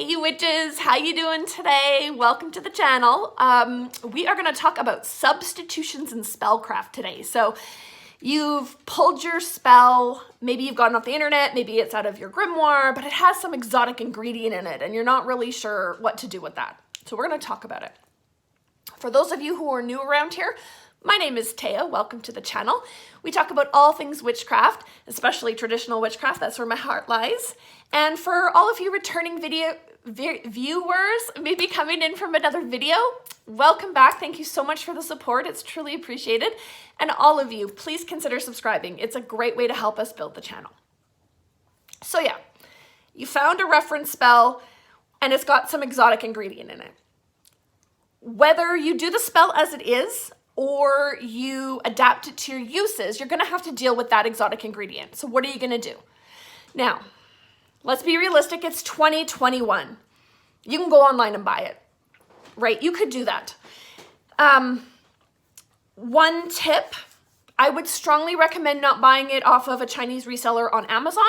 Hey you witches, how you doing today? Welcome to the channel. We are going to talk about substitutions in spellcraft today. So you've pulled your spell, maybe you've gotten off the internet, maybe it's out of your grimoire, but it has some exotic ingredient in it and you're not really sure what to do with that. So we're going to talk about it. For those of you who are new around here, my name is Taya. Welcome to the channel. We talk about all things witchcraft, especially traditional witchcraft. That's where my heart lies. And for all of you returning viewers, maybe coming in from another video, welcome back. Thank you so much for the support. It's truly appreciated. And all of you, please consider subscribing. It's a great way to help us build the channel. So yeah, you found a reference spell and it's got some exotic ingredient in it. Whether you do the spell as it is or you adapt it to your uses, you're going to have to deal with that exotic ingredient. So what are you going to do? Now, let's be realistic. It's 2021. You can go online and buy it, right? You could do that. One tip, I would strongly recommend not buying it off of a Chinese reseller on Amazon.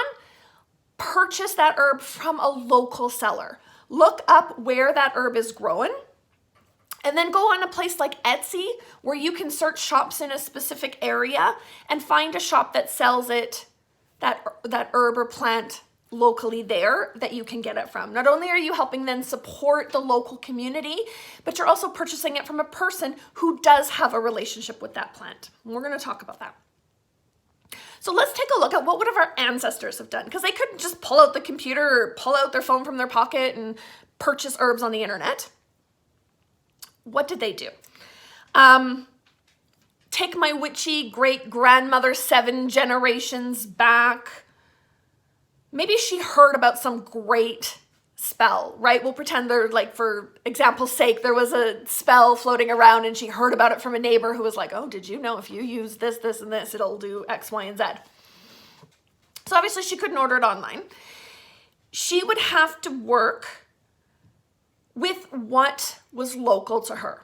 Purchase that herb from a local seller. Look up where that herb is growing. And then go on a place like Etsy where you can search shops in a specific area and find a shop that sells it, that herb or plant locally there that you can get it from. Not only are you helping then support the local community, but you're also purchasing it from a person who does have a relationship with that plant. And we're going to talk about that. So let's take a look at what would have our ancestors have done, because they couldn't just pull out the computer or pull out their phone from their pocket and purchase herbs on the internet. What did they do? Take my witchy great-grandmother 7 generations back. Maybe she heard about some great spell, right? We'll pretend there, like for example's sake, there was a spell floating around and she heard about it from a neighbor who was like, oh, did you know if you use this, this, and this, it'll do X, Y, and Z. So obviously she couldn't order it online. She would have to work with what was local to her.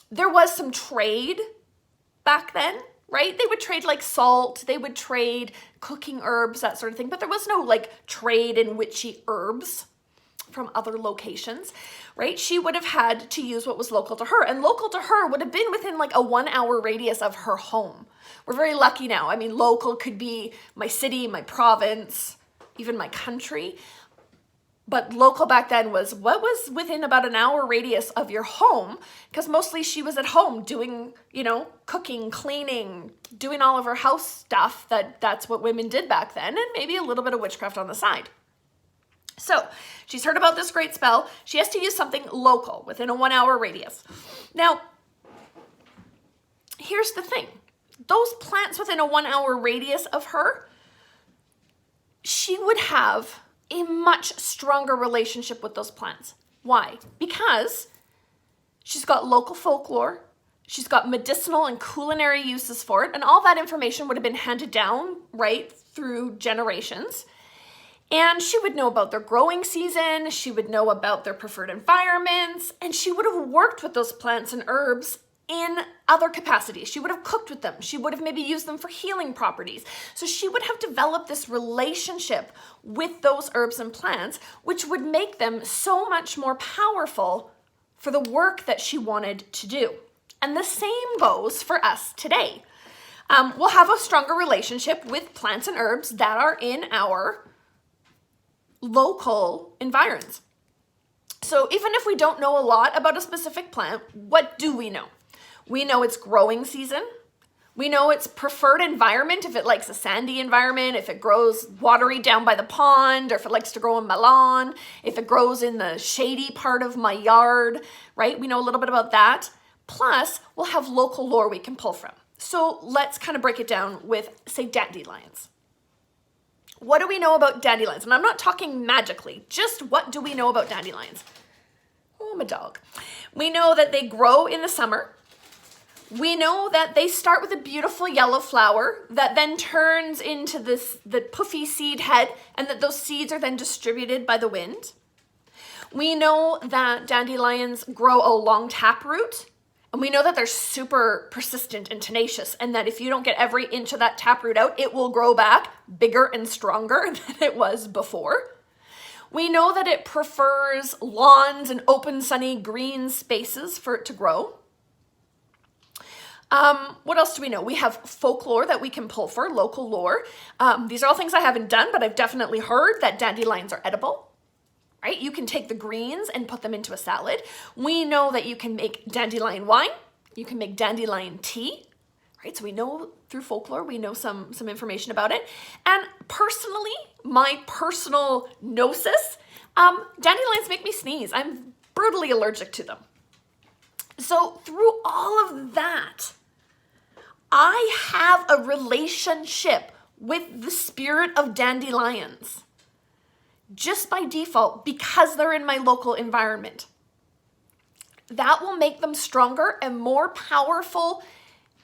There was some trade back then, right? They would trade like salt, they would trade cooking herbs, that sort of thing, but there was no like trade in witchy herbs from other locations, right? She would have had to use what was local to her, and local to her would have been within like a 1-hour radius of her home. We're very lucky now. I mean, local could be my city, my province, even my country. But local back then was what was within about an hour radius of your home, because mostly she was at home doing, cooking, cleaning, doing all of her house stuff. That's what women did back then, and maybe a little bit of witchcraft on the side. So she's heard about this great spell. She has to use something local within a 1-hour radius. Now, here's the thing. Those plants within a 1-hour radius of her, she would have a much stronger relationship with those plants. Why? Because she's got local folklore, she's got medicinal and culinary uses for it, and all that information would have been handed down, right, through generations. And she would know about their growing season, she would know about their preferred environments, and she would have worked with those plants and herbs in other capacities. She would have cooked with them. She would have maybe used them for healing properties. So she would have developed this relationship with those herbs and plants, which would make them so much more powerful for the work that she wanted to do. And the same goes for us today. We'll have a stronger relationship with plants and herbs that are in our local environs. So even if we don't know a lot about a specific plant, what do we know? We know its growing season. We know its preferred environment, if it likes a sandy environment, if it grows watery down by the pond, or if it likes to grow in Milan, if it grows in the shady part of my yard, right? We know a little bit about that. Plus, we'll have local lore we can pull from. So let's kind of break it down with, say, dandelions. What do we know about dandelions? And I'm not talking magically, just what do we know about dandelions? Oh, my dog. We know that they grow in the summer. We know that they start with a beautiful yellow flower that then turns into the puffy seed head, and that those seeds are then distributed by the wind. We know that dandelions grow along taproot, and we know that they're super persistent and tenacious, and that if you don't get every inch of that taproot out, it will grow back bigger and stronger than it was before. We know that it prefers lawns and open, sunny, green spaces for it to grow. What else do we know? We have folklore that we can pull for, local lore. These are all things I haven't done, but I've definitely heard that dandelions are edible, right? You can take the greens and put them into a salad. We know that you can make dandelion wine. You can make dandelion tea, right? So we know through folklore, we know some information about it. And personally, my personal gnosis, dandelions make me sneeze. I'm brutally allergic to them. So through all of that, I have a relationship with the spirit of dandelions just by default because they're in my local environment. That will make them stronger and more powerful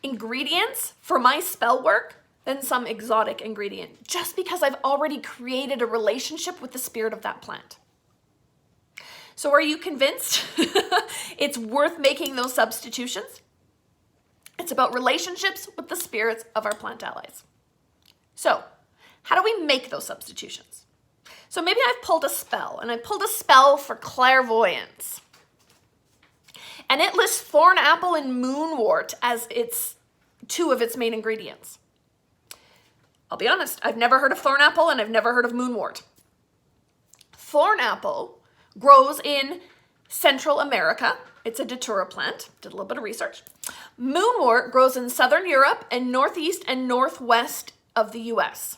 ingredients for my spell work than some exotic ingredient, just because I've already created a relationship with the spirit of that plant. So are you convinced it's worth making those substitutions? It's about relationships with the spirits of our plant allies. So how do we make those substitutions? So maybe I've pulled a spell, and I pulled a spell for clairvoyance. And it lists thorn apple and moonwort as two of its main ingredients. I'll be honest, I've never heard of thorn apple and I've never heard of moonwort. Thorn apple grows in Central America. It's a datura plant. Did a little bit of research. Moonwort grows in Southern Europe and Northeast and Northwest of the US.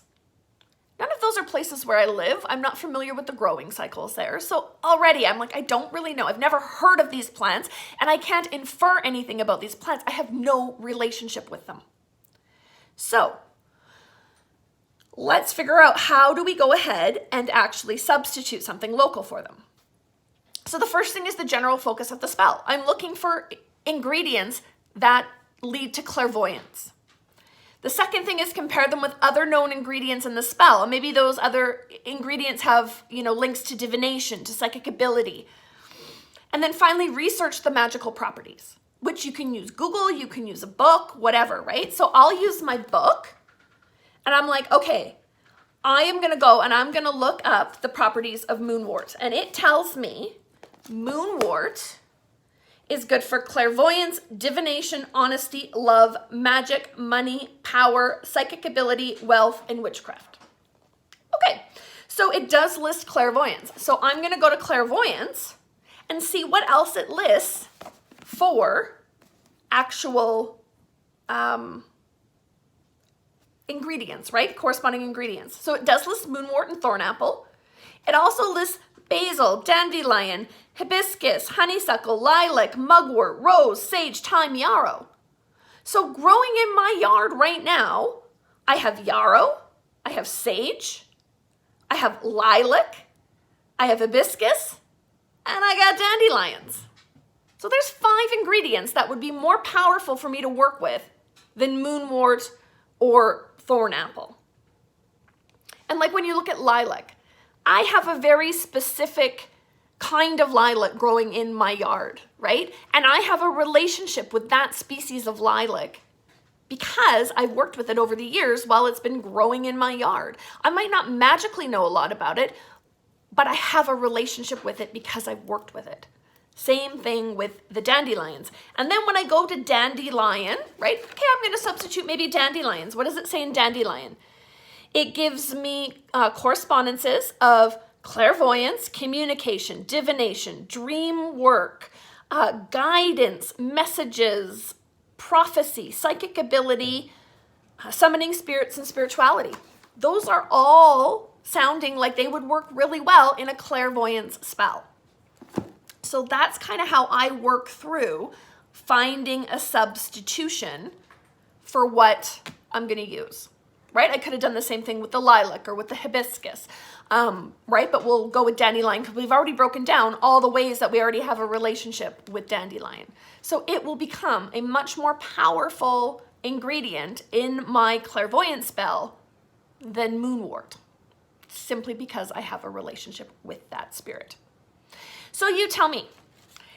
None of those are places where I live. I'm not familiar with the growing cycles there. So already I'm like, I don't really know. I've never heard of these plants and I can't infer anything about these plants. I have no relationship with them. So let's figure out, how do we go ahead and actually substitute something local for them? So the first thing is the general focus of the spell. I'm looking for ingredients that lead to clairvoyance. The second thing is compare them with other known ingredients in the spell. And maybe those other ingredients have, links to divination, to psychic ability. And then finally, research the magical properties, which you can use Google, you can use a book, whatever, right? So I'll use my book and I'm like, okay, I am going to go and I'm going to look up the properties of moonwort. And it tells me moonwort is good for clairvoyance, divination, honesty, love, magic, money, power, psychic ability, wealth, and witchcraft. Okay, so it does list clairvoyance. So I'm going to go to clairvoyance and see what else it lists for actual ingredients, right? Corresponding ingredients. So it does list moonwort and thorn apple. It also lists basil, dandelion, hibiscus, honeysuckle, lilac, mugwort, rose, sage, thyme, yarrow. So growing in my yard right now, I have yarrow, I have sage, I have lilac, I have hibiscus, and I got dandelions. So there's 5 ingredients that would be more powerful for me to work with than moonwort or thorn apple. And like when you look at lilac, I have a very specific kind of lilac growing in my yard, right? And I have a relationship with that species of lilac because I've worked with it over the years while it's been growing in my yard. I might not magically know a lot about it, but I have a relationship with it because I've worked with it. Same thing with the dandelions. And then when I go to dandelion, right? Okay, I'm going to substitute maybe dandelions. What does it say in dandelion? It gives me correspondences of clairvoyance, communication, divination, dream work, guidance, messages, prophecy, psychic ability, summoning spirits, and spirituality. Those are all sounding like they would work really well in a clairvoyance spell. So that's kind of how I work through finding a substitution for what I'm going to use. Right? I could have done the same thing with the lilac or with the hibiscus, right? But we'll go with dandelion because we've already broken down all the ways that we already have a relationship with dandelion. So it will become a much more powerful ingredient in my clairvoyant spell than moonwort, simply because I have a relationship with that spirit. So you tell me,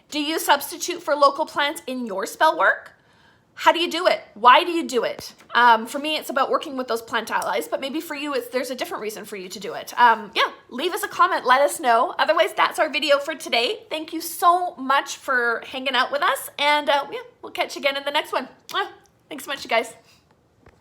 do you substitute for local plants in your spell work? How do you do it? Why do you do it? For me, it's about working with those plant allies, but maybe for you, there's a different reason for you to do it. Yeah, leave us a comment, let us know. Otherwise, that's our video for today. Thank you so much for hanging out with us, and yeah, we'll catch you again in the next one. Thanks so much, you guys.